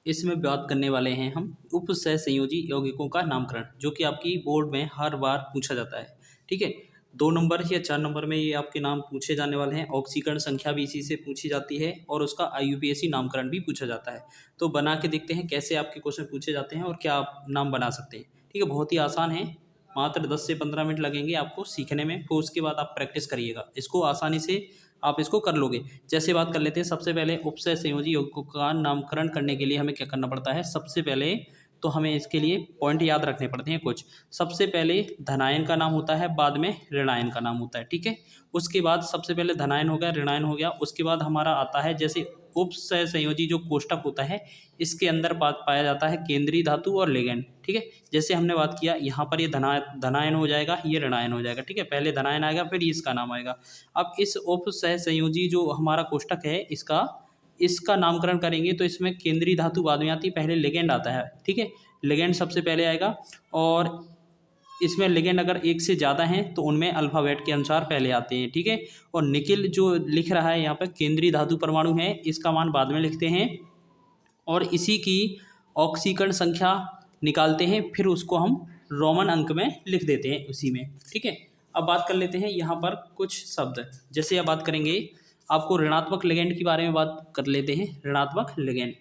इसमें बात करने वाले हैं हम उप सहसंयोजी यौगिकों का नामकरण, जो कि आपकी बोर्ड में हर बार पूछा जाता है। ठीक है, 2 नंबर या 4 नंबर में ये आपके नाम पूछे जाने वाले हैं। ऑक्सीकरण संख्या भी इसी से पूछी जाती है और उसका IUPAC नामकरण भी पूछा जाता है। तो बना के देखते हैं कैसे आपके क्वेश्चन पूछे जाते हैं और क्या आप नाम बना सकते हैं। ठीक है, बहुत ही आसान है, मात्र 10 से 15 मिनट लगेंगे आपको सीखने में। तो उसके बाद आप प्रैक्टिस करिएगा, इसको आसानी से आप इसको कर लोगे। जैसे बात कर लेते हैं, सबसे पहले उपसय संयोजी यौगिकों का नामकरण करने के लिए हमें क्या करना पड़ता है। सबसे पहले तो हमें इसके लिए पॉइंट याद रखने पड़ते हैं कुछ। सबसे पहले धनायन का नाम होता है, बाद में ऋणायन का नाम होता है। ठीक है, उसके बाद सबसे पहले धनायन हो गया, ऋणायन हो गया, उसके बाद हमारा आता है जैसे उपसय संयोजी जो कोष्टक होता है, इसके अंदर पाया जाता है केंद्रीय धातु और लिगैंड। ठीक है, जैसे हमने बात किया यहाँ पर ये धनायन हो जाएगा, ये ऋणायन हो जाएगा। ठीक है, पहले धनायन आएगा फिर इसका नाम आएगा। अब इस उप सहसंयोजी जो हमारा कोष्टक है, इसका नामकरण करेंगे तो इसमें केंद्रीय धातु बाद में आती है, पहले लिगैंड आता है। ठीक है, लिगैंड सबसे पहले आएगा और इसमें लिगैंड अगर एक से ज़्यादा हैं तो उनमें अल्फ़ाबेट के अनुसार पहले आते हैं। ठीक है, और निकिल जो लिख रहा है यहाँ पर केंद्रीय धातु परमाणु है, इसका मान बाद में लिखते हैं और इसी की ऑक्सीकरण संख्या निकालते हैं, फिर उसको हम रोमन अंक में लिख देते हैं उसी में। ठीक है, अब बात कर लेते हैं यहाँ पर कुछ शब्द। जैसे अब बात करेंगे, आपको ऋणात्मक लिगैंड के बारे में बात कर लेते हैं। ऋणात्मक लिगैंड,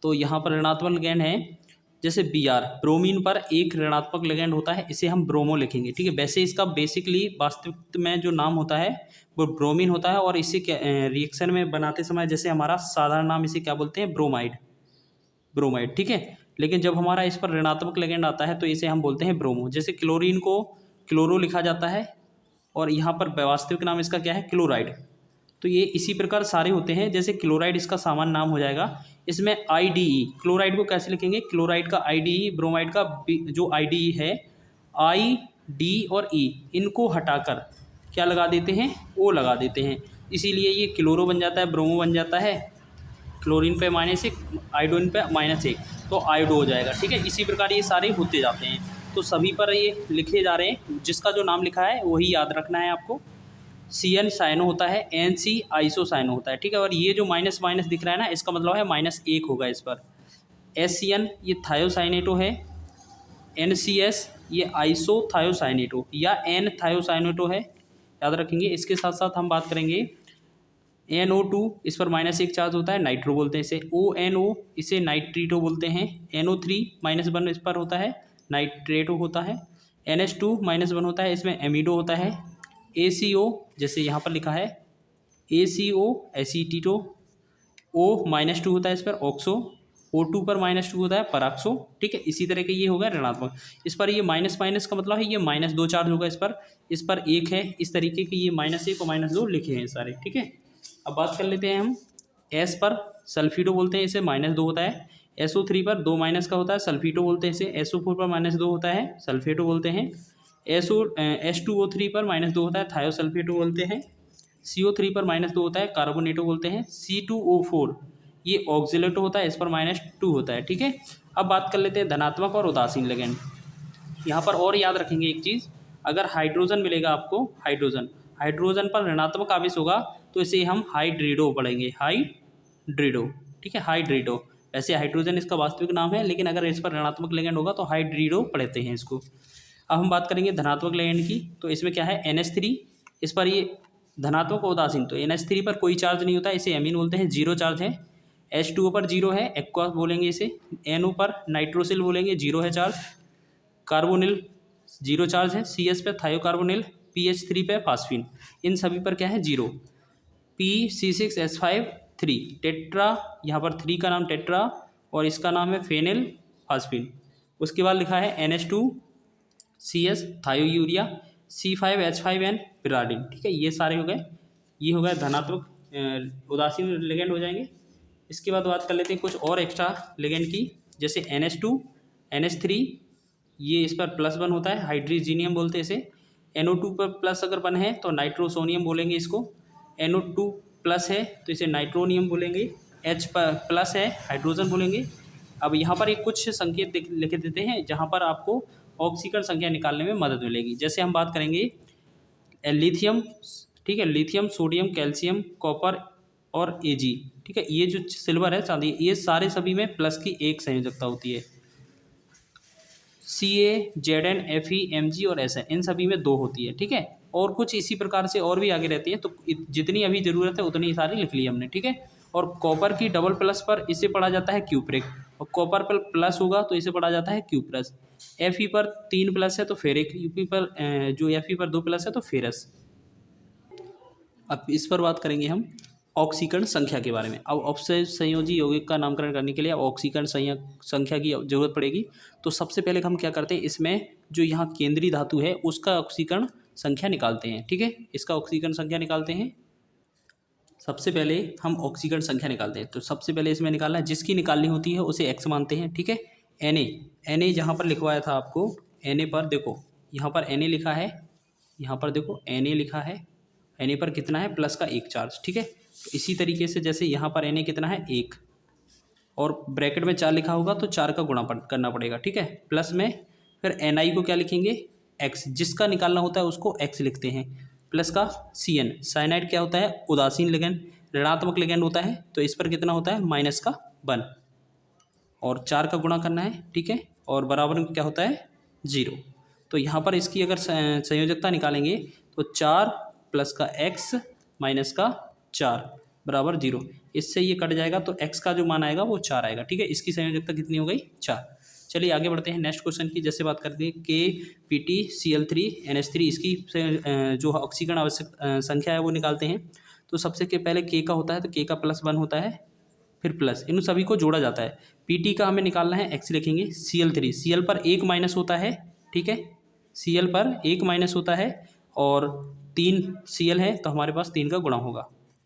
तो यहाँ पर ऋणात्मक लिगैंड है जैसे Br, ब्रोमीन पर एक ऋणात्मक लिगैंड होता है, इसे हम ब्रोमो लिखेंगे। ठीक है, वैसे इसका बेसिकली वास्तविक में जो नाम होता है वो ब्रोमीन होता है और इसे रिएक्शन में बनाते समय जैसे हमारा साधारण नाम इसे क्या बोलते हैं, ब्रोमाइड। ठीक है, लेकिन जब हमारा इस पर ऋणात्मक लिगैंड आता है तो इसे हम बोलते हैं ब्रोमो। जैसे क्लोरीन को क्लोरो लिखा जाता है और यहाँ पर वास्तविक नाम इसका क्या है, क्लोराइड। तो ये इसी प्रकार सारे होते हैं। जैसे क्लोराइड इसका सामान्य नाम हो जाएगा, इसमें IDE, क्लोराइड को कैसे लिखेंगे, क्लोराइड का IDE, ब्रोमाइड का जो IDE है, I, D और E, इनको हटाकर क्या लगा देते हैं, O लगा देते हैं, इसीलिए ये क्लोरो बन जाता है, ब्रोमो बन जाता है। क्लोरीन पे -1, आयोडीन पे -1, तो आयोडो हो जाएगा। ठीक है, इसी प्रकार ये सारे होते जाते हैं। तो सभी पर ये लिखे जा रहे हैं, जिसका जो नाम लिखा है वही याद रखना है आपको। CN साइनो होता है, NC आइसो साइनो होता है। ठीक है, और ये जो माइनस माइनस दिख रहा है ना, इसका मतलब है -1 होगा इस पर। SCN ये थायोसाइनेटो है, NCS ये आइसो थायोसाइनेटो या N थायोसाइनेटो है, याद रखेंगे। इसके साथ साथ हम बात करेंगे NO2, इस पर -1 चार्ज होता है, नाइट्रो बोलते हैं इसे। ONO इसे नाइट्रीटो बोलते हैं। NO3 -1 इस पर होता है, नाइट्रेटो होता है। NH2 -1 होता है, इसमें एमिडो होता है। ACO जैसे यहाँ पर लिखा है ACO एसीटीटो। O-2 होता है इस पर, ऑक्सो। O2 पर -2 होता है, पराक्सो। ठीक है, इसी तरह के ये होगा ऋणात्मक। इस पर ये माइनस माइनस का मतलब है ये -2 चार्ज होगा इस पर 1 है। इस तरीके के ये -1 और -2 लिखे हैं सारे। ठीक है, अब बात कर लेते हैं हम S पर, सल्फीडो बोलते हैं इसे, -2 होता है। SO3 पर 2 माइनस का होता है, सल्फीटो बोलते हैं इसे। SO4 पर -2 होता है, सल्फेटो बोलते हैं। H2O3 पर -2 होता है, थायोसल्फेटो बोलते हैं। CO3 पर -2 होता है, कार्बोनेटो बोलते हैं। C2O4 ये ऑक्जिलेटो होता है, इस पर -2 होता है। ठीक है, अब बात कर लेते हैं धनात्मक और उदासीन लिगैंड। यहाँ पर और याद रखेंगे एक चीज़, अगर हाइड्रोजन मिलेगा आपको, हाइड्रोजन पर ऋणात्मक आवेश होगा तो इसे हम हाइड्रिडो पढ़ेंगे, हाइड्रिडो। ठीक है, हाइड्रिडो। वैसे हाइड्रोजन इसका वास्तविक नाम है, लेकिन अगर इस पर ऋणात्मक लिगैंड होगा तो हाइड्रिडो पढ़ते हैं इसको। अब हम बात करेंगे धनात्मक लिगैंड की, तो इसमें क्या है, NH3, इस पर ये धनात्मक और उदासीन, तो NH3 पर कोई चार्ज नहीं होता, इसे एमीन बोलते हैं, 0 चार्ज है। H2O पर 0 है, एक्वा बोलेंगे इसे। NO पर नाइट्रोसिल बोलेंगे, 0 है चार्ज। कार्बोनिल 0 चार्ज है। CS पे थायोकार्बोनिल, PH3 पे फास्फीन, इन सभी पर क्या है, 0। PC6H5 3 टेट्रा, यहाँ पर 3 का नाम टेट्रा और इसका नाम है फेनिल फास्फीन। उसके बाद लिखा है NH2CS थायोयूरिया, C5H5N पिराडिन। ठीक है, ये सारे हो गए, ये हो गए धनात्मक उदासीन लिगैंड हो जाएंगे। इसके बाद बात कर लेते हैं कुछ और एक्स्ट्रा लिगैंड की, जैसे NH2, NH3 ये इस पर +1 होता है, हाइड्रोजीनियम बोलते हैं इसे। NO2 पर प्लस अगर 1 है तो नाइट्रोसोनियम बोलेंगे इसको। NO2 प्लस है तो इसे नाइट्रोनियम बोलेंगे। H पर प्लस है, हाइड्रोजन बोलेंगे। अब यहाँ पर एक कुछ संकेत लिख देते हैं जहाँ पर आपको ऑक्सीकरण संख्या निकालने में मदद मिलेगी। जैसे हम बात करेंगे लिथियम, ठीक है, लिथियम, सोडियम, कैल्शियम, कॉपर, और Ag, ठीक है। ये जो सिल्वर है, चांदी, ये सारे सभी में प्लस की एक संयोजकता होती है। Ca, Zn, Fe, Mg और Sn, इन सभी में 2 होती है, ठीक है। और कुछ इसी प्रकार से और भी आगे रहती है, तो जितनी अभी ज़रूरत है उतनी सारी लिख ली हमने, ठीक है। और कॉपर की डबल प्लस पर इसे पढ़ा जाता है क्यूप्रिक, और कॉपर पर प्लस होगा तो इसे पढ़ा जाता है क्यूप्रस। Fe पर 3 प्लस है तो फेरिक, Up पर जो Fe पर 2 प्लस है तो फेरस। अब इस पर बात करेंगे हम ऑक्सीकरण संख्या के बारे में। अब ऑक्सीजन संयोजी यौगिक का नामकरण करने के लिए ऑक्सीकरण संख्या की जरूरत पड़ेगी। तो सबसे पहले हम क्या करते हैं, इसमें जो यहाँ केंद्रीय धातु है उसका ऑक्सीकरण संख्या निकालते हैं, ठीक है। इसका ऑक्सीकरण संख्या निकालते हैं। सबसे पहले हम ऑक्सीकरण संख्या निकालते हैं, तो सबसे पहले इसमें निकालना है, जिसकी निकालनी होती है उसे एक्स मानते हैं, ठीक है। Na जहाँ पर लिखवाया था आपको, Na पर देखो, यहाँ पर Na लिखा है, यहाँ पर देखो Na लिखा है, Na पर कितना है, प्लस का 1 चार्ज, ठीक है। तो इसी तरीके से जैसे यहाँ पर Na कितना है 1, और ब्रैकेट में 4 लिखा होगा तो 4 का गुणा करना पड़ेगा, ठीक है। प्लस में फिर Ni को क्या लिखेंगे, x, जिसका निकालना होता है उसको x लिखते हैं। प्लस का Cn, साइनाइड क्या होता है, उदासीन लिगैंड, ऋणात्मक लिगैंड होता है, तो इस पर कितना होता है, माइनस का 1, और 4 का गुणा करना है, ठीक है। और बराबर में क्या होता है, 0। तो यहाँ पर इसकी अगर संयोजकता निकालेंगे तो 4 प्लस का x माइनस का 4 बराबर 0। इससे ये कट जाएगा तो x का जो मान आएगा वो 4 आएगा, ठीक है। इसकी संयोजकता कितनी हो गई, 4। चलिए आगे बढ़ते हैं नेक्स्ट क्वेश्चन की। जैसे बात करते हैं KPtCl3NH3, इसकी जो ऑक्सीकरण आवश्यक संख्या है वो निकालते हैं। तो सबसे के पहले K का होता है, तो K का +1 होता है, फिर प्लस, इन सभी को जोड़ा जाता है। Pt का हमें निकालना है, x लिखेंगे। Cl3, Cl पर 1 माइनस होता है, ठीक है, Cl पर 1 माइनस होता है, और 3 Cl है तो हमारे पास 3 का गुणा होगा,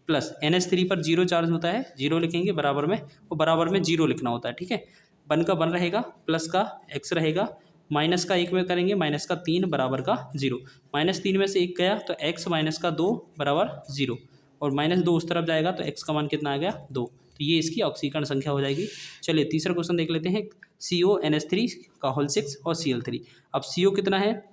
प्लस NH3 पर 0 चार्ज होता है, 0 लिखेंगे बराबर में, और बराबर में 0 लिखना होता है, ठीक है। 1 का 1 रहेगा, प्लस का x रहेगा, माइनस का 1 में करेंगे, माइनस का 3 बराबर का 0, -3 में से 1 गया तो x माइनस का 2 बराबर 0, और -2 उस तरफ जाएगा तो x का मान कितना आ गया, 2। तो ये इसकी ऑक्सीकरण संख्या हो जाएगी। चलिए तीसरा क्वेश्चन देख लेते हैं, CONH3 का होल 6 और Cl3। अब CO कितना है,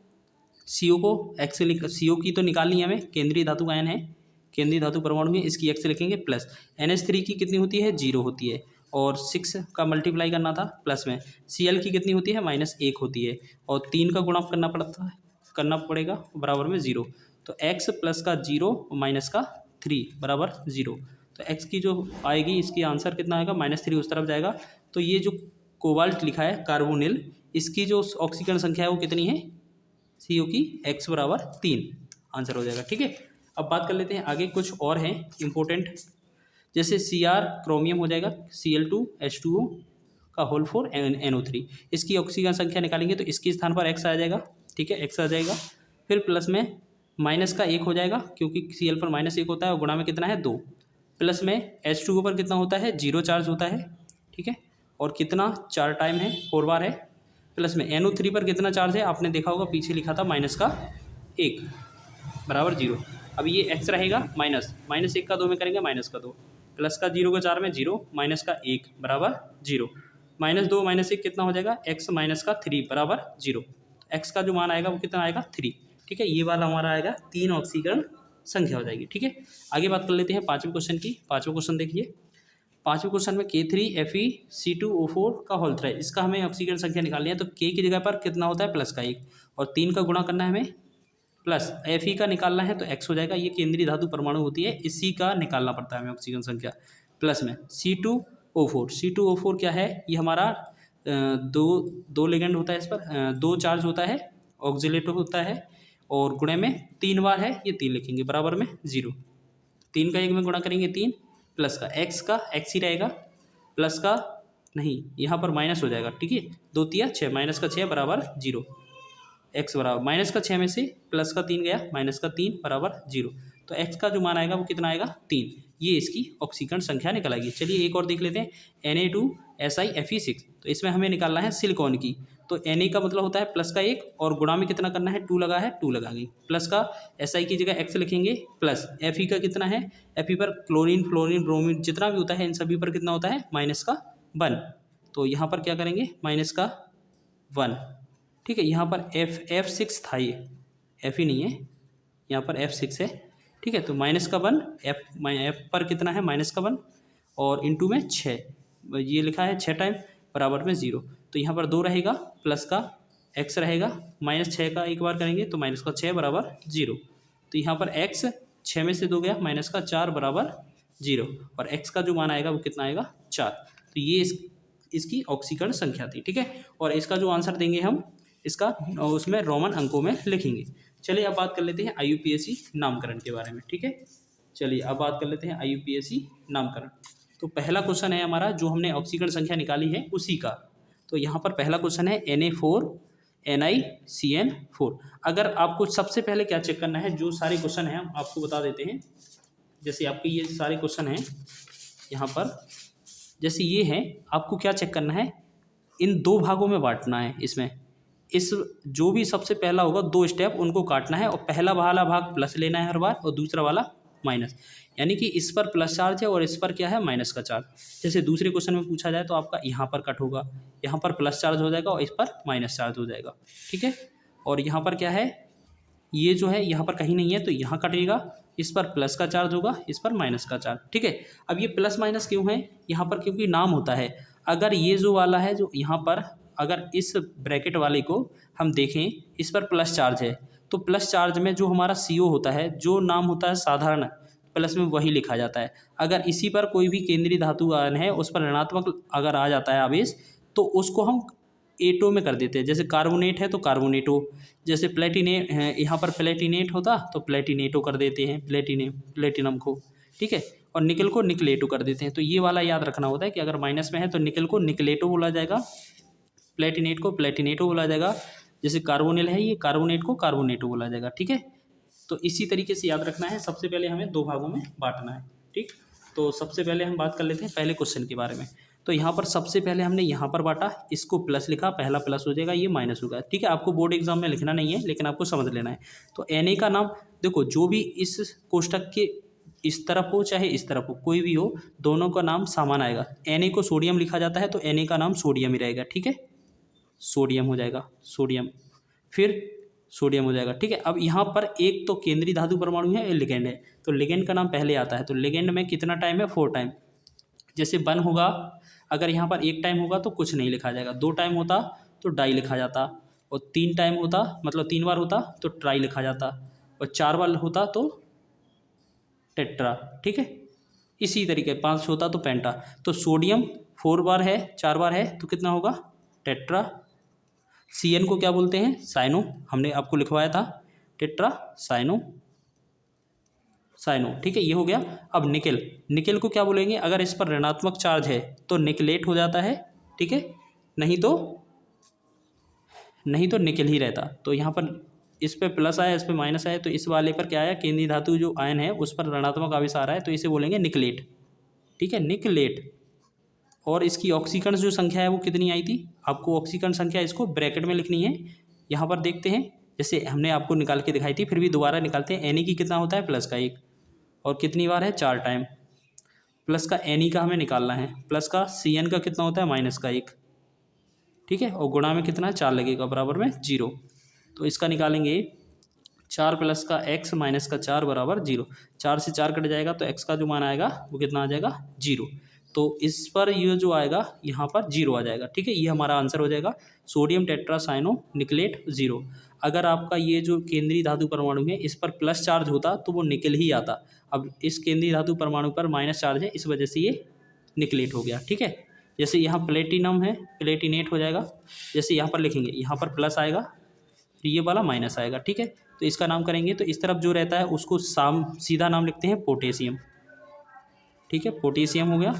CO को x से CO की तो निकालनी है हमें, केंद्रीय धातु आयन है, केंद्रीय धातु परमाणु है, इसकी x लिखेंगे, प्लस NH3 की कितनी होती है, 0 होती है, और 6 का मल्टीप्लाई करना था, प्लस में Cl की कितनी होती है, -1 होती है, और 3 का गुणा करना पड़ेगा बराबर में 0। तो x प्लस का 0 माइनस का 3 बराबर 0। तो x की जो आएगी, इसकी आंसर कितना आएगा, -3 उस तरफ जाएगा। तो ये जो कोबाल्ट लिखा है कार्बोनिल, इसकी जो ऑक्सीकरण संख्या है वो कितनी है, CO की x बराबर 3 आंसर हो जाएगा, ठीक है। अब बात कर लेते हैं आगे, कुछ और हैं इम्पोर्टेंट, जैसे Cr क्रोमियम हो जाएगा, Cl2H2O का होल 4 NO3, इसकी ऑक्सीजन संख्या निकालेंगे तो इसके स्थान पर x आ जाएगा, ठीक है, x आ जाएगा। फिर प्लस में माइनस का 1 हो जाएगा, क्योंकि Cl पर -1 होता है, और गुणा में कितना है, 2। प्लस में H2O पर कितना होता है, 0 चार्ज होता है, ठीक है, और कितना 4 टाइम है, 4 बार है। प्लस में NO3 पर कितना चार्ज है, आपने देखा होगा पीछे लिखा था -1 बराबर 0। अब ये x रहेगा, -1 का 2 में करेंगे, -2, प्लस का 0 का 4 में 0, माइनस का 1 बराबर 0, -2 -1 कितना हो जाएगा, x माइनस का 3 बराबर 0। x का जो मान आएगा वो कितना आएगा, 3, ठीक है। ये वाला हमारा आएगा 3 ऑक्सीकरण संख्या हो जाएगी, ठीक है। आगे बात कर लेते हैं पाँचवें क्वेश्चन की। पाँचवें क्वेश्चन देखिए, पाँचवें क्वेश्चन में K3Fe2O4 का होल 3, इसका हमें ऑक्सीकरण संख्या निकालनी है। तो K की जगह पर कितना होता है, प्लस का 1, और 3 का गुणा करना है हमें, प्लस Fe का निकालना है तो x हो जाएगा, ये केंद्रीय धातु परमाणु होती है, इसी का निकालना पड़ता है हमें ऑक्सीजन संख्या। प्लस में C2O4 क्या है, ये हमारा दो लिगेंड होता है, इस पर 2 चार्ज होता है, ऑक्सीलेटर होता है, और गुणे में 3 बार है, ये 3 लिखेंगे बराबर में 0। 3 का 1 में गुणा करेंगे 3, प्लस का x ही रहेगा, प्लस का नहीं, यहाँ पर माइनस हो जाएगा, ठीक है, 2 तिया 6, माइनस का 6 बराबर 0, x बराबर माइनस का 6 में से प्लस का 3 गया, माइनस का 3 बराबर 0। तो x का जो मान आएगा वो कितना आएगा, 3। ये इसकी ऑक्सीकरण संख्या निकल आएगी। चलिए एक और देख लेते हैं, Na2SiFe6, तो इसमें हमें निकालना है सिलिकॉन की। तो Na का मतलब होता है प्लस का 1, और गुणा में कितना करना है, 2 लगा है, 2 लगा गई, प्लस का Si की जगह x लिखेंगे, प्लस Fe का कितना है, Fe पर क्लोरीन, फ्लोरीन, ब्रोमीन जितना भी होता है इन सभी पर कितना होता है, -1। तो यहाँ पर क्या करेंगे, -1, ठीक है। यहाँ पर F6 था, ये Fe नहीं है, यहाँ पर F6 है, ठीक है। तो -1 एफ पर कितना है -1 और इंटू में 6, ये लिखा है 6 टाइम बराबर में 0। तो यहाँ पर 2 रहेगा प्लस का x रहेगा, -6 का एक बार करेंगे तो -6 बराबर 0। तो यहाँ पर x 6 में से 2 गया, -4 बराबर 0 और x का जो मान आएगा वो कितना आएगा 4। तो ये इसकी ऑक्सीकरण संख्या थी, ठीक है। और इसका जो आंसर देंगे हम इसका उसमें रोमन अंकों में लिखेंगे। चलिए अब बात कर लेते हैं IUPAC नामकरण के बारे में, ठीक है। चलिए अब बात कर लेते हैं IUPAC नामकरण। तो पहला क्वेश्चन है हमारा जो हमने ऑक्सीकरण संख्या निकाली है उसी का। तो यहाँ पर पहला क्वेश्चन है Na4 NiCN4। अगर आपको सबसे पहले क्या चेक करना है, जो सारे क्वेश्चन हैं हम आपको बता देते हैं। जैसे आपके ये सारे क्वेश्चन हैं यहाँ पर, जैसे ये हैं, आपको क्या चेक करना है, इन 2 भागों में बांटना है। इसमें इस जो भी सबसे पहला होगा 2 स्टेप उनको काटना है और पहला वाला भाग प्लस लेना है हर बार और दूसरा वाला माइनस, यानी कि इस पर प्लस चार्ज है और इस पर क्या है माइनस का चार्ज। जैसे दूसरे क्वेश्चन में पूछा जाए तो आपका यहाँ पर कट होगा, यहाँ पर प्लस चार्ज हो जाएगा और इस पर माइनस चार्ज हो जाएगा, ठीक है। और यहाँ पर क्या है, ये जो है यहाँ पर कहीं नहीं है तो यहाँ कटेगा, इस पर प्लस का चार्ज होगा, इस पर माइनस का चार्ज, ठीक है। अब ये प्लस माइनस क्यों है यहाँ पर, क्योंकि नाम होता है। अगर ये जो वाला है जो यहाँ पर, अगर इस ब्रैकेट वाले को हम देखें, इस पर प्लस चार्ज है तो प्लस चार्ज में जो हमारा CO होता है, जो नाम होता है साधारण प्लस में वही लिखा जाता है। अगर इसी पर कोई भी केंद्रीय धातु आयन है उस पर ऋणात्मक अगर आ जाता है आवेश तो उसको हम एटो में कर देते हैं। जैसे कार्बोनेट है तो कार्बोनेटो, जैसे प्लेटिनेट यहाँ पर प्लेटिनेट होता तो प्लेटिनेटो कर देते हैं प्लेटिनम को, ठीक है। और निकल को निकलेटो कर देते हैं। तो ये वाला याद रखना होता है कि अगर माइनस में है तो निकल को निकलेटो बोला जाएगा, प्लेटिनेट को प्लेटिनेटो बोला जाएगा, जैसे कार्बोनिल है ये कार्बोनेट को कार्बोनेटो बोला जाएगा, ठीक है। तो इसी तरीके से याद रखना है। सबसे पहले हमें 2 भागों में बांटना है, ठीक। तो सबसे पहले हम बात कर लेते हैं पहले क्वेश्चन के बारे में। तो यहाँ पर सबसे पहले हमने यहाँ पर बांटा, इसको प्लस लिखा, पहला प्लस हो जाएगा, ये माइनस होगा, ठीक है। आपको बोर्ड एग्जाम में लिखना नहीं है लेकिन आपको समझ लेना है। तो Na का नाम देखो, जो भी इस कोष्टक के इस तरफ हो चाहे इस तरफ हो, कोई भी हो, दोनों का नाम समान आएगा। Na को सोडियम लिखा जाता है तो Na का नाम सोडियम ही रहेगा, ठीक है। सोडियम हो जाएगा, सोडियम, फिर सोडियम हो जाएगा, ठीक है। अब यहाँ पर एक तो केंद्रीय धातु परमाणु है, एक लिगेंड है, तो लिगेंड का नाम पहले आता है। तो लिगेंड में कितना टाइम है, 4 टाइम। जैसे 1 होगा, अगर यहाँ पर 1 टाइम होगा तो कुछ नहीं लिखा जाएगा, 2 टाइम होता तो डाई लिखा जाता, और 3 टाइम होता मतलब 3 बार होता तो ट्राई लिखा जाता, और 4 बार होता तो टेट्रा, ठीक है। इसी तरीके 5 होता तो पेंटा। तो सोडियम 4 बार है, 4 बार है तो कितना होगा, टेट्रा। CN को क्या बोलते हैं, साइनो, हमने आपको लिखवाया था, टेट्रा साइनो, ठीक है, ये हो गया। अब निकेल को क्या बोलेंगे, अगर इस पर ऋणात्मक चार्ज है तो निकलेट हो जाता है, ठीक है, नहीं तो निकल ही रहता। तो यहाँ पर इस पे प्लस आया, इस पे माइनस आया, तो इस वाले पर क्या आया, केंद्रीय धातु जो आयन है उस पर ऋणात्मक आवेश आ रहा है तो इसे बोलेंगे निकलेट, ठीक है, निकलेट। और इसकी ऑक्सीकरण जो संख्या है वो कितनी आई थी, आपको ऑक्सीकरण संख्या इसको ब्रैकेट में लिखनी है। यहाँ पर देखते हैं, जैसे हमने आपको निकाल के दिखाई थी, फिर भी दोबारा निकालते हैं। Na की कितना होता है, प्लस का 1, और कितनी बार है, 4 टाइम। प्लस का Ne का हमें निकालना है, प्लस का Cn का कितना होता है, माइनस का 1, ठीक है, और गुणा में कितना है, 4 लगेगा, बराबर में 0। तो इसका निकालेंगे 4 प्लस का x माइनस का 4 बराबर 0। 4 से 4 कट जाएगा तो x का जो मान आएगा वो कितना आ जाएगा, 0। तो इस पर ये जो आएगा यहाँ पर 0 आ जाएगा, ठीक है, ये हमारा आंसर हो जाएगा, सोडियम टेट्रासाइनो निकलेट 0। अगर आपका ये जो केंद्रीय धातु परमाणु है इस पर प्लस चार्ज होता तो वो निकल ही आता। अब इस केंद्रीय धातु परमाणु पर माइनस चार्ज है, इस वजह से ये निकलेट हो गया, ठीक है। जैसे यहाँ प्लेटिनम है, प्लेटिनेट हो जाएगा। जैसे यहाँ पर लिखेंगे, यहाँ पर प्लस आएगा तो ये वाला माइनस आएगा, ठीक है। तो इसका नाम करेंगे तो इस तरफ जो रहता है उसको सीधा नाम लिखते हैं पोटेशियम, ठीक है, पोटेशियम हो गया।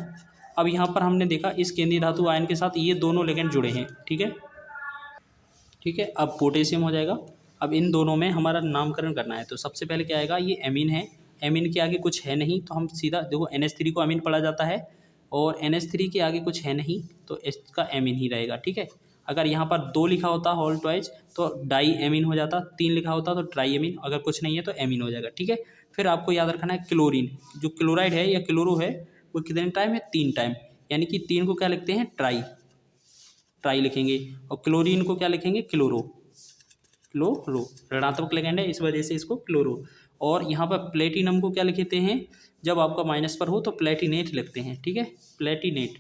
अब यहाँ पर हमने देखा इस केंद्रीय धातु आयन के साथ ये दोनों लिगेंड जुड़े हैं, ठीक है, अब पोटेशियम हो जाएगा। अब इन दोनों में हमारा नामकरण करना है। तो सबसे पहले क्या आएगा, ये एमीन है, एमीन के आगे कुछ है नहीं तो हम सीधा देखो NH3 को एमीन पढ़ा जाता है और NH3 के आगे कुछ है नहीं तो इसका एमीन ही रहेगा, ठीक है। अगर यहाँ पर 2 लिखा होता होल ट्वाइज तो डाई एमीन हो जाता, 3 लिखा होता तो ट्राई एमीन, अगर कुछ नहीं है तो एमीन हो जाएगा, ठीक है। फिर आपको याद रखना है क्लोरीन, जो क्लोराइड है या क्लोरो है वो कितने टाइम है, 3 टाइम, यानी कि 3 को क्या लिखते हैं, ट्राई लिखेंगे, और क्लोरीन को क्या लिखेंगे, क्लोरो ऋणात्मक लिगेंड है इस वजह से इसको क्लोरो। और यहाँ पर प्लेटिनम को क्या लिखते हैं, जब आपका माइनस पर हो तो प्लेटिनेट लिखते हैं, ठीक है, प्लेटिनेट।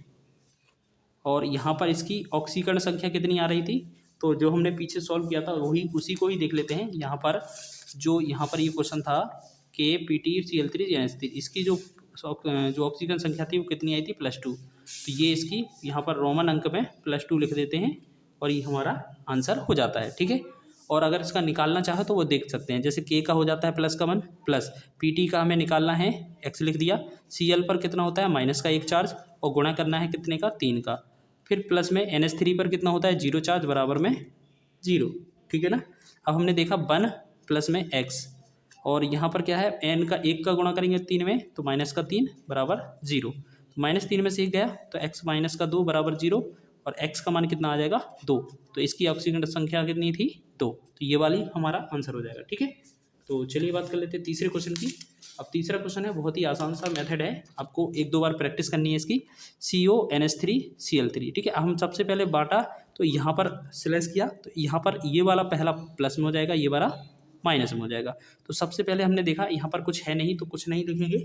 और यहाँ पर इसकी ऑक्सीकरण संख्या कितनी आ रही थी, तो जो हमने पीछे सॉल्व किया था वही उसी को ही देख लेते हैं। यहाँ पर ये क्वेश्चन था KPtCl3NH3, इसकी जो ऑक्सीजन संख्या थी वो कितनी आई थी, +2। तो ये इसकी यहाँ पर रोमन अंक में +2 लिख देते हैं और ये हमारा आंसर हो जाता है, ठीक है। और अगर इसका निकालना चाहे तो वो देख सकते हैं, जैसे K का हो जाता है प्लस का 1 प्लस PT का हमें निकालना है, X लिख दिया, Cl पर कितना होता है माइनस का 1 चार्ज और गुणा करना है कितने का, 3 का, फिर प्लस में NH3 पर कितना होता है 0 चार्ज बराबर में 0, ठीक है ना। अब हमने देखा 1 प्लस में x और यहाँ पर क्या है n का 1 का गुणा करेंगे 3 में तो माइनस का 3 बराबर 0, तो -3 में से 1 गया तो x माइनस का 2 बराबर 0 और x का मान कितना आ जाएगा 2, तो इसकी ऑक्सीजन संख्या कितनी थी 2, तो ये वाली हमारा आंसर हो जाएगा, ठीक है। तो चलिए बात कर लेते हैं तीसरे क्वेश्चन की। अब तीसरा क्वेश्चन है, बहुत ही आसान सा मेथड है, आपको 1-2 बार प्रैक्टिस करनी है इसकी। CONH3Cl3, ठीक है। हम सबसे पहले बांटा तो यहाँ पर स्लैश किया तो यहाँ पर ये वाला पहला प्लस में हो जाएगा, ये वाला माइनस में हो जाएगा। तो सबसे पहले हमने देखा यहाँ पर कुछ है नहीं तो कुछ नहीं लिखेंगे।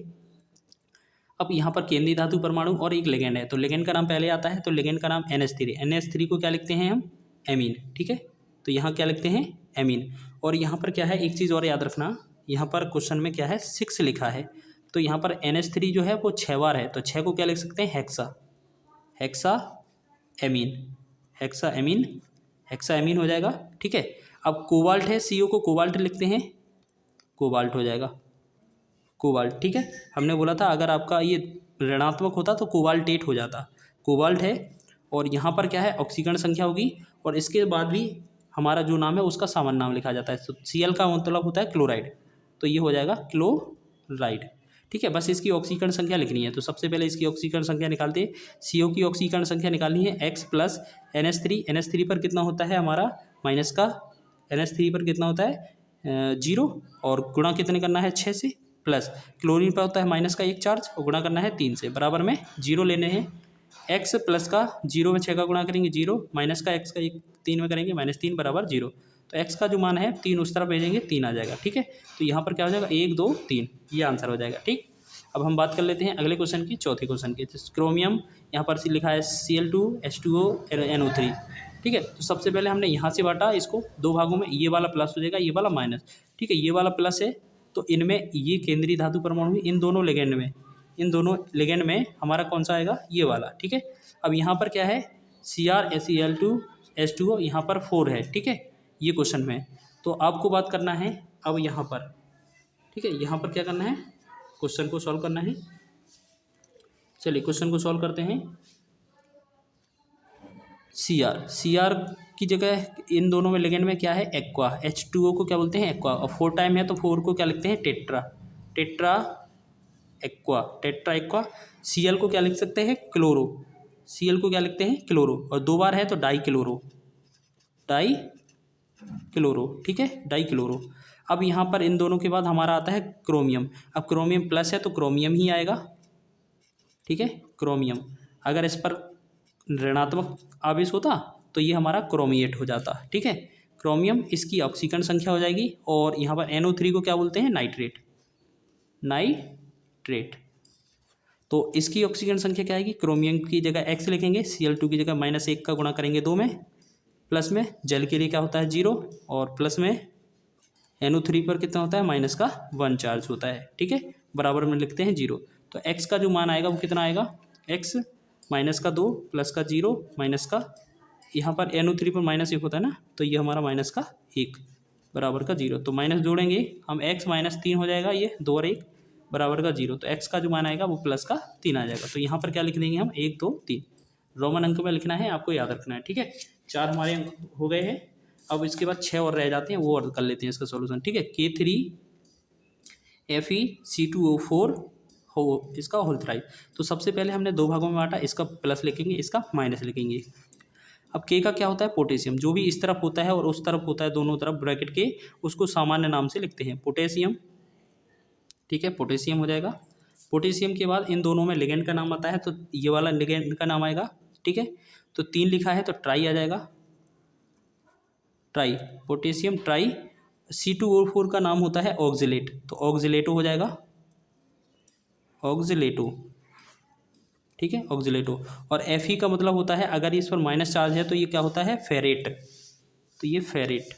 अब यहाँ पर केंद्रीय धातु परमाणु और एक लिगेंड है, तो लिगेंड का नाम पहले आता है, तो लिगेंड का नाम NH3, NH3 को क्या लिखते हैं हम, एमीन, ठीक है। तो यहाँ क्या लिखते हैं एमीन। और यहाँ पर क्या है, एक चीज़ और याद रखना, यहाँ पर क्वेश्चन में क्या है 6 लिखा है, तो यहाँ पर NH3 जो है वो 6 बार है, तो 6 को क्या लिख सकते हैं हेक्सा एमीन हो जाएगा, ठीक है। अब कोबाल्ट है, CO को कोबाल्ट लिखते हैं, कोबाल्ट हो जाएगा, कोबाल्ट, ठीक है। हमने बोला था अगर आपका ये ऋणात्मक होता तो कोबाल्टेट हो जाता, कोबाल्ट है। और यहाँ पर क्या है ऑक्सीकरण संख्या होगी और इसके बाद भी हमारा जो नाम है उसका सामान्य नाम लिखा जाता है, तो Cl का मतलब होता है क्लोराइड, तो ये हो जाएगा क्लोराइड, ठीक है। बस इसकी ऑक्सीकरण संख्या लिखनी है, तो सबसे पहले इसकी ऑक्सीकरण संख्या निकालते हैं। CO की ऑक्सीकरण संख्या निकालनी है X प्लस NH3 पर कितना होता है हमारा माइनस का, NH3 पर कितना होता है 0 और गुणा कितने करना है 6 से, प्लस क्लोरीन पर होता है माइनस का 1 चार्ज और गुणा करना है 3 से, बराबर में 0 लेने हैं। X प्लस का 0 में 6 का गुणा करेंगे 0, माइनस का X का 3 में करेंगे -3 बराबर 0, तो x का जो मान है 3 उस तरफ भेजेंगे 3 आ जाएगा, ठीक है। तो यहाँ पर क्या हो जाएगा 1 2 3, ये आंसर हो जाएगा, ठीक। अब हम बात कर लेते हैं अगले क्वेश्चन की, चौथे क्वेश्चन की। क्रोमियम यहाँ पर लिखा है Cl2 H2O NO3, ठीक है। तो सबसे पहले हमने यहाँ से बांटा इसको 2 भागों में, ये वाला प्लस हो जाएगा ये वाला माइनस, ठीक है। ये वाला प्लस है तो इनमें ये केंद्रीय धातु परमाणु इन दोनों लिगेंड में हमारा कौन सा आएगा, ये वाला, ठीक है। अब यहाँ पर क्या है CrCl2 H2O, यहाँ पर 4 है, ठीक है, ये क्वेश्चन में। तो आपको बात करना है अब यहाँ पर, ठीक है, यहाँ पर क्या करना है क्वेश्चन को सॉल्व करना है। चलिए क्वेश्चन को सॉल्व करते हैं। Cr की जगह इन दोनों में लिगेंड में क्या है एक्वा, H2O को क्या बोलते हैं एक्वा, और 4 टाइम है तो 4 को क्या लिखते हैं टेट्रा एक्वा। Cl को क्या लिख सकते हैं क्लोरो, और 2 बार है तो डाई क्लोरो, ठीक है, डाई क्लोरो। अब यहाँ पर इन दोनों के बाद हमारा आता है क्रोमियम। अब क्रोमियम प्लस है तो क्रोमियम ही आएगा, ठीक है, क्रोमियम। अगर इस पर ऋणात्मक आवेश होता तो ये हमारा क्रोमिएट हो जाता, ठीक है, क्रोमियम। इसकी ऑक्सीकरण संख्या हो जाएगी और यहाँ पर NO3 को क्या बोलते हैं नाइट्रेट। तो इसकी ऑक्सीजन संख्या क्या आएगी, क्रोमियम की जगह X लिखेंगे, Cl2 की जगह -1 का गुणा करेंगे 2 में, प्लस में जल के लिए क्या होता है 0 और प्लस में NO3 पर कितना होता है माइनस का 1 चार्ज होता है, ठीक है, बराबर में लिखते हैं 0। तो X का जो मान आएगा वो कितना आएगा, X -2 प्लस का 0 माइनस का, यहाँ पर NO3 पर -1 होता है ना, तो ये हमारा -1 बराबर का 0, तो माइनस जोड़ेंगे हम X -3 हो जाएगा, ये 2 और 1 बराबर का 0, तो X का जो मान आएगा वो प्लस का 3 आ जाएगा। तो यहाँ पर क्या लिख देंगे हम 1 2 3, रोमन अंक में लिखना है, आपको याद रखना है, ठीक है। 4 हमारे अंक हो गए हैं। अब इसके बाद 6 और रह जाते हैं, वो और कर लेते हैं इसका सॉल्यूशन, ठीक है। K3FeC2O4 हो इसका होल थ्राइव। तो सबसे पहले हमने 2 भागों में बांटा, इसका प्लस लिखेंगे इसका माइनस लिखेंगे। अब K का क्या होता है पोटेशियम, जो भी इस तरफ होता है और उस तरफ होता है दोनों तरफ ब्रैकेट के, उसको सामान्य नाम से लिखते हैं पोटेशियम, ठीक है, पोटेशियम हो जाएगा। पोटेशियम के बाद इन दोनों में लिगेंड का नाम आता है, तो ये वाला लिगेंड का नाम आएगा, ठीक है। तो 3 लिखा है तो ट्राई आ जाएगा, ट्राई, पोटेशियम ट्राई C2O4 का नाम होता है ऑक्जिलेट, तो ऑक्जिलेटो हो जाएगा, ऑक्जिलेटो, ठीक है, ऑक्जिलेटो। और Fe का मतलब होता है, अगर इस पर माइनस चार्ज है तो ये क्या होता है, फेरेट, तो ये फेरेट,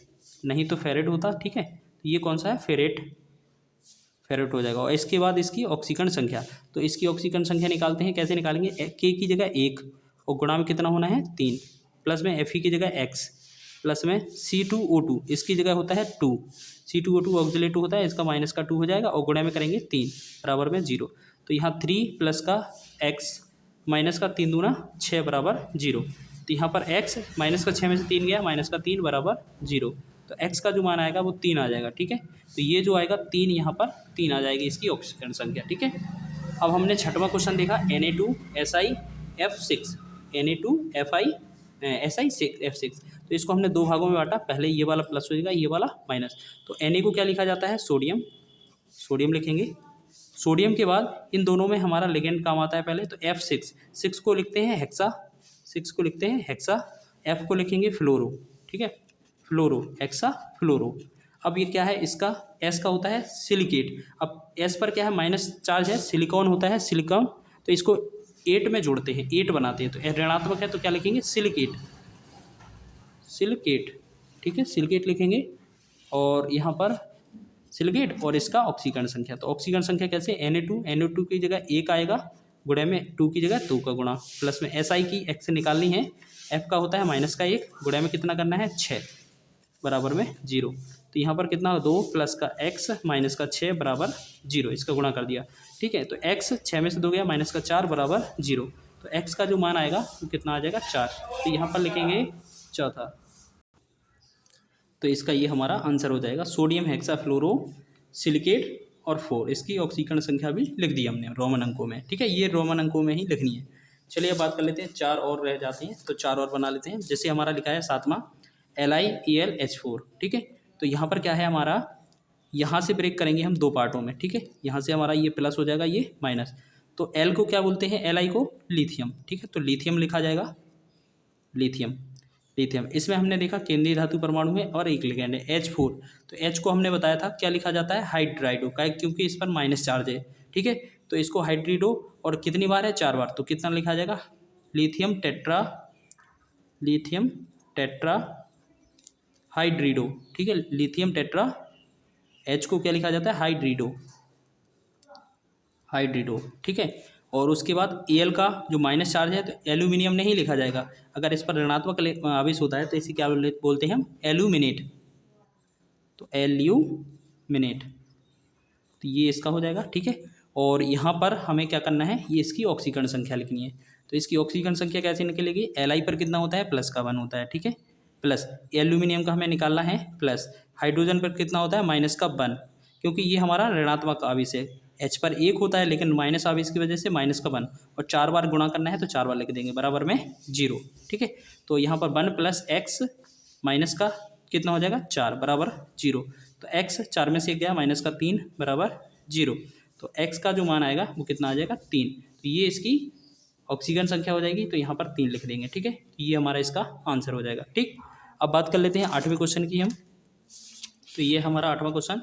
नहीं तो फेरेट होता, ठीक है, तो ये कौन सा है, फेरेट, फेरेट हो जाएगा। और इसके बाद इसकी ऑक्सीकरण संख्या, तो इसकी ऑक्सीकरण संख्या निकालते हैं, कैसे निकालेंगे, के की जगह 1 और गुणा में कितना होना है 3, प्लस में Fe की जगह x, प्लस में C2O2 इसकी जगह होता है 2, C2O2 ऑक्जिलेटो होता है, इसका माइनस का 2 हो जाएगा और गुणा में करेंगे 3 बराबर में 0। तो यहाँ 3 प्लस का x माइनस का 3 दूना 6 बराबर 0। तो यहाँ पर x माइनस का 6 में से 3 गया, माइनस का 3 बराबर 0। तो x का जो मान आएगा वो 3 आ जाएगा, ठीक है। तो ये जो आएगा 3, यहाँ पर 3 आ जाएगी इसकी ऑक्सीकरण संख्या, ठीक है। अब हमने छठवां क्वेश्चन देखा, Na2SiF6, Na2FiSiF6, तो इसको हमने दो भागों में बांटा, पहले ये वाला प्लस हो जाएगा, ये वाला माइनस। तो Na को क्या लिखा जाता है, सोडियम, सोडियम लिखेंगे। सोडियम के बाद इन दोनों में हमारा लिगेंड काम आता है पहले, तो F6, 6 को लिखते हैं हेक्सा, 6 को लिखते हैं हेक्सा, F को लिखेंगे फ्लोरो, ठीक है, फ्लोरो, हेक्सा फ्लोरो। अब ये क्या है, इसका S का होता है सिलिकेट। अब S पर क्या है, माइनस चार्ज है, सिलिकॉन होता है, सिलिकॉन, तो इसको 8 में जोड़ते हैं, 8 बनाते हैं, तो ऋणात्मक है तो क्या लिखेंगे, सिलिकेट, सिलिकेट, ठीक है, सिलिकेट लिखेंगे। और यहाँ पर सिलिकेट और इसका ऑक्सीकरण संख्या, तो ऑक्सीकरण संख्या कैसे, Na2 की जगह 1 आएगा, गुणे में 2 की जगह 2 का गुणा, प्लस में Si की x से निकालनी है, F का होता है माइनस का 1, गुणे में कितना करना है 6 बराबर में 0। तो यहाँ पर कितना, 2 प्लस का x माइनस का 6 बराबर 0, इसका गुणा कर दिया, ठीक है। तो x 6 में से 2 गया, माइनस का 4 बराबर 0। तो x का जो मान आएगा वो कितना आ जाएगा 4, तो यहाँ पर लिखेंगे चौथा। तो इसका ये हमारा आंसर हो जाएगा, सोडियम हेक्साफ्लोरो सिलिकेट और 4, इसकी ऑक्सीकरण संख्या भी लिख दी हमने रोमन अंकों में, ठीक है, ये रोमन अंकों में ही लिखनी है। चलिए अब बात कर लेते हैं, 4 और रह जाते हैं, तो 4 और बना लेते हैं। जैसे हमारा लिखा है 7वां LiAlH4, ठीक है। तो यहाँ पर क्या है हमारा, यहाँ से ब्रेक करेंगे हम दो पार्टों में, ठीक है, यहाँ से हमारा ये प्लस हो जाएगा, ये माइनस। तो L को क्या बोलते हैं, Li को लिथियम, ठीक है, तो लिथियम लिखा जाएगा, लिथियम, लिथियम। इसमें हमने देखा केंद्रीय धातु परमाणु है और एक लिगेंड है H4, तो H को हमने बताया था क्या लिखा जाता है, हाइड्राइडो का, क्योंकि इस पर माइनस चार्ज है, ठीक है। तो इसको हाइड्रिडो, और कितनी बार है, 4 बार, तो कितना लिखा जाएगा, लिथियम टेट्रा, लिथियम टेट्रा हाइड्रिडो, ठीक है, लिथियम टेट्रा, H को क्या लिखा जाता है, हाइड्रिडो, हाइड्रिडो, ठीक है। और उसके बाद Al का जो माइनस चार्ज है, तो एल्यूमिनियम नहीं लिखा जाएगा, अगर इस पर ऋणात्मक आवेश होता है तो इसे क्या बोलते हैं हम, एल्यूमिनेट, तो एल्यूमिनेट, तो ये इसका हो जाएगा, ठीक है। और यहाँ पर हमें क्या करना है, ये इसकी ऑक्सीकरण संख्या लिखनी है, तो इसकी ऑक्सीकरण संख्या कैसे निकलेगी, Li पर कितना होता है, प्लस का 1 होता है, ठीक है, प्लस एल्यूमिनियम का हमें निकालना है प्लस, हाइड्रोजन पर कितना होता है, माइनस का 1, क्योंकि ये हमारा ऋणात्मक आवेश है, H पर 1 होता है लेकिन माइनस आवेश की वजह से माइनस का 1, और 4 बार गुणा करना है तो 4 बार लिख देंगे, बराबर में 0, ठीक है। तो यहाँ पर 1 प्लस x माइनस का कितना हो जाएगा 4 बराबर 0, तो x 4 में से गया, माइनस का 3 बराबर 0, तो x का जो मान आएगा वो कितना आ जाएगा 3, तो ये इसकी ऑक्सीजन संख्या हो जाएगी, तो यहाँ पर 3 लिख देंगे, ठीक है, ये हमारा इसका आंसर हो जाएगा, ठीक। अब बात कर लेते हैं 8वें क्वेश्चन की हम, तो ये हमारा 8वां क्वेश्चन,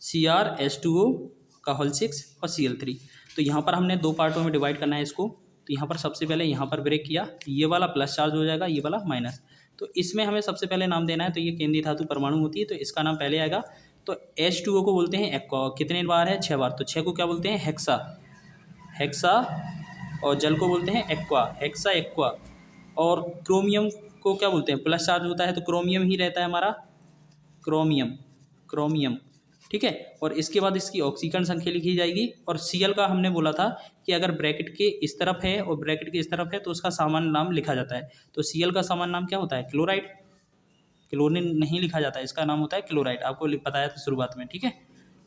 CrH2O का होल 6 और Cl3, तो यहाँ पर हमने दो पार्टों में डिवाइड करना है इसको। तो यहाँ पर सबसे पहले यहाँ पर ब्रेक किया, ये वाला प्लस चार्ज हो जाएगा, ये वाला माइनस। तो इसमें हमें सबसे पहले नाम देना है, तो ये केंद्रीय धातु परमाणु होती है, तो इसका नाम पहले आएगा। तो H2O को बोलते हैं एक्वा, कितने बार है 6 बार, तो 6 को क्या बोलते हैं हेक्सा, हेक्सा, और जल को बोलते हैं एक्वा, हेक्सा एक्वा। और क्रोमियम को क्या बोलते हैं, प्लस चार्ज होता है तो क्रोमियम ही रहता है हमारा, क्रोमियम, क्रोमियम, ठीक है। और इसके बाद इसकी ऑक्सीकरण संख्या लिखी जाएगी। और Cl का हमने बोला था कि अगर ब्रैकेट के इस तरफ है और ब्रैकेट के इस तरफ है तो उसका सामान्य नाम लिखा जाता है। तो Cl का सामान्य नाम क्या होता है, क्लोराइड, क्लोरीन नहीं लिखा जाता है, इसका नाम होता है क्लोराइड, आपको बताया था शुरुआत में, ठीक है,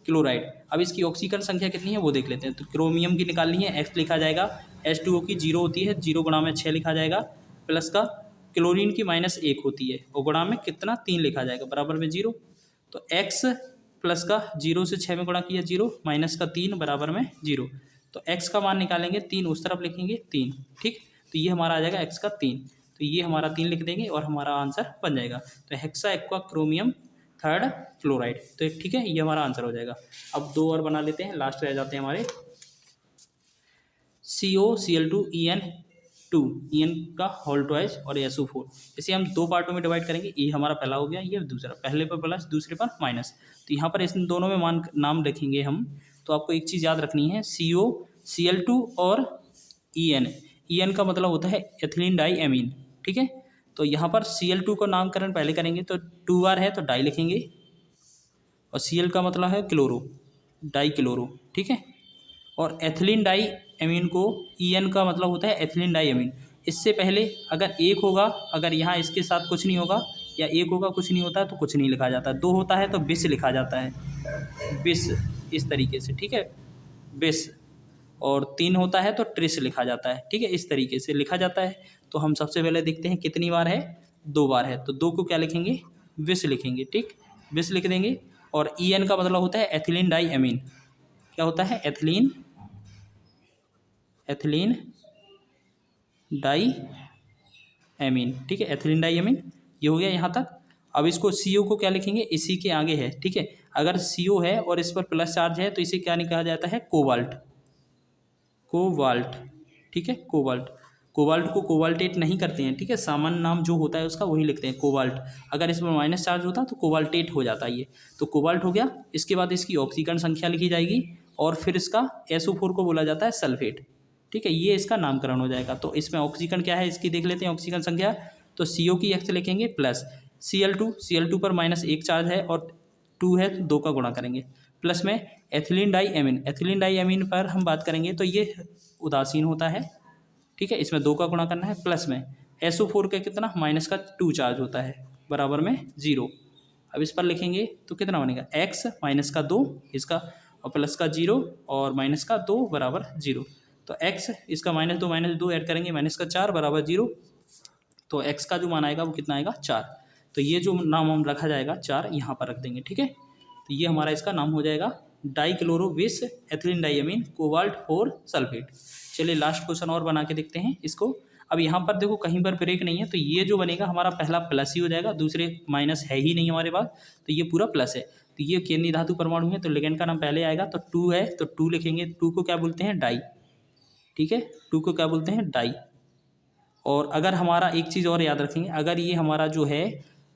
क्लोराइड। अब इसकी ऑक्सीकरण संख्या कितनी है वो देख लेते हैं। तो क्रोमियम की निकालनी है, x लिखा जाएगा, H2O की 0 होती है, 0 गुणा में 6 लिखा जाएगा, प्लस का क्लोरीन की -1 होती है और गुणा में कितना 3 लिखा जाएगा, बराबर में 0। तो x प्लस का 0 से 6 में गुणा किया 0, माइनस का 3 बराबर में 0। तो x का मान निकालेंगे, 3 उस तरफ लिखेंगे 3, ठीक। तो ये हमारा आ जाएगा x का 3, तो ये हमारा 3 लिख देंगे और हमारा आंसर बन जाएगा। तो hexa aqua chromium third fluoride. तो ठीक है, ये हमारा आंसर हो जाएगा। अब 2 और बना लेते हैं, लास्ट रह जाते हैं हमारे। COCl2 EN का होल ट्वाइस और SO4। इसे हम 2 पार्टों में डिवाइड करेंगे। ये हमारा पहला हो गया, ये दूसरा। पहले पर प्लस, दूसरे पर माइनस। तो यहाँ पर इन दोनों में नाम लिखेंगे हम। तो आपको एक चीज़ याद रखनी है, COCl2 और EN का मतलब होता है एथिलीन डाई एमीन। ठीक है, तो यहाँ पर Cl2 का नामकरण पहले करेंगे, तो 2R है तो डाई लिखेंगे, और Cl का मतलब है क्लोरो, डाई क्लोरो। ठीक है, और एथिलीन डाई एमीन को EN का मतलब होता है एथिलीन डाई एमीन। इससे पहले अगर एक होगा, अगर यहाँ इसके साथ कुछ नहीं होगा, या एक होगा कुछ नहीं होता है, तो कुछ नहीं लिखा जाता। 2 होता है तो बिस लिखा जाता है, बिस, इस तरीके से। ठीक है, बिस। और 3 होता है तो ट्रिस लिखा जाता है। ठीक है, इस तरीके से लिखा जाता है। तो हम सबसे पहले देखते हैं कितनी बार है, 2 बार है। तो 2 को क्या लिखेंगे, विस लिखेंगे। ठीक, विस लिख देंगे। और EN का मतलब होता है एथिलीन डाई एमीन। क्या होता है, एथिलीन डाई एमीन। ठीक है, एथिलीन डाई एमीन, ये हो गया यहाँ तक। अब इसको CO को क्या लिखेंगे, इसी के आगे है। ठीक है, अगर CO है और इस पर प्लस चार्ज है तो इसे क्या कहा जाता है, कोबाल्ट। ठीक है, कोबाल्ट को कोबाल्टेट नहीं करते हैं। ठीक है, सामान्य नाम जो होता है उसका वही लिखते हैं, कोबाल्ट। अगर इस पर माइनस चार्ज होता तो कोबाल्टेट हो जाता है ये। तो कोबाल्ट हो गया। इसके बाद इसकी ऑक्सीकरण संख्या लिखी जाएगी, और फिर इसका SO4 को बोला जाता है सल्फेट। ठीक है, ये इसका नामकरण हो जाएगा। तो इसमें ऑक्सीकरण क्या है, इसकी देख लेते हैं ऑक्सीकरण संख्या। तो CO की X लिखेंगे प्लस Cl2 पर -1 चार्ज है, और 2 है तो 2 का गुणा करेंगे, प्लस में एथिलीन डाई एमीन पर हम बात करेंगे तो ये उदासीन होता है। ठीक है, इसमें 2 का गुणा करना है, प्लस में SO4 का कितना, -2 चार्ज होता है, बराबर में 0। अब इस पर लिखेंगे तो कितना बनेगा, X -2 इसका, और प्लस का 0 और -2 बराबर 0। तो X इसका -2 ऐड करेंगे, -4 बराबर 0। तो X का जो मान आएगा वो कितना आएगा, 4। तो ये जो नाम हम रखा जाएगा 4 यहाँ पर रख देंगे। ठीक है, तो ये हमारा इसका नाम हो जाएगा डाईक्लोरो विस एथिलीन डाईएमीन कोबाल्ट 4 सल्फेट। चलिए लास्ट क्वेश्चन और बना के देखते हैं इसको। अब यहाँ पर देखो कहीं पर ब्रेक नहीं है, तो ये जो बनेगा हमारा पहला प्लस ही हो जाएगा, दूसरे माइनस है ही नहीं हमारे पास, तो ये पूरा प्लस है। तो ये केंद्रीय धातु परमाणु है, तो लिगेंड का नाम पहले आएगा। तो 2 है तो 2 लिखेंगे, 2 को क्या बोलते हैं, डाई। ठीक है, 2 को क्या बोलते हैं, डाई। और अगर हमारा एक चीज़ और याद रखेंगे, अगर ये हमारा जो है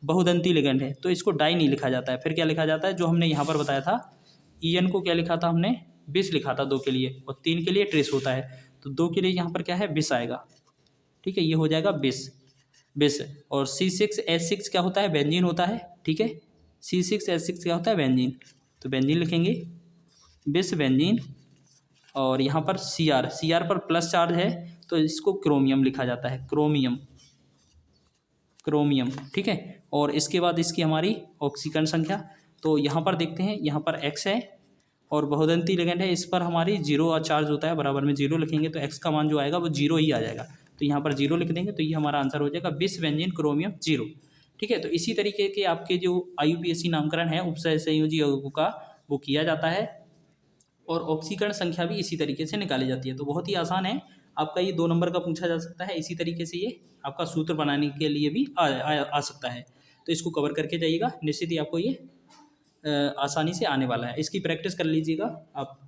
बहुदंती लिगेंड है तो इसको डाई नहीं लिखा जाता है, फिर क्या लिखा जाता है, जो हमने यहाँ पर बताया था EN को क्या लिखा था हमने, बिस लिखा था 2 के लिए, और 3 के लिए ट्रेस होता है। तो 2 के लिए यहाँ पर क्या है, बिस आएगा। ठीक है, ये हो जाएगा बिस। और C6H6 क्या होता है, बेंजीन होता है। ठीक है, C6H6 क्या होता है, बेंजीन। तो बेंजीन लिखेंगे, बिस बेंजीन। और यहाँ पर Cr पर प्लस चार्ज है तो इसको क्रोमियम लिखा जाता है, क्रोमियम। ठीक है, और इसके बाद इसकी हमारी ऑक्सीकरण संख्या, तो यहाँ पर देखते हैं, यहाँ पर X है और बहुदंती लिगेंड है, इस पर हमारी 0 चार्ज होता है, बराबर में 0 लिखेंगे तो X का मान जो आएगा वो 0 ही आ जाएगा। तो यहाँ पर 0 लिख देंगे, तो ये हमारा आंसर हो जाएगा बिस बेंजीन क्रोमियम 0। ठीक है, तो इसी तरीके के आपके जो IUPAC नामकरण है उपसय संयोजी यौगिकों का, वो किया जाता है, और ऑक्सीकरण संख्या भी इसी तरीके से निकाली जाती है। तो बहुत ही आसान है, आपका ये 2 नंबर का पूछा जा सकता है। इसी तरीके से ये आपका सूत्र बनाने के लिए भी आ सकता है। तो इसको कवर करके जाइएगा, निश्चित ही आपको ये आसानी से आने वाला है। इसकी प्रैक्टिस कर लीजिएगा आप।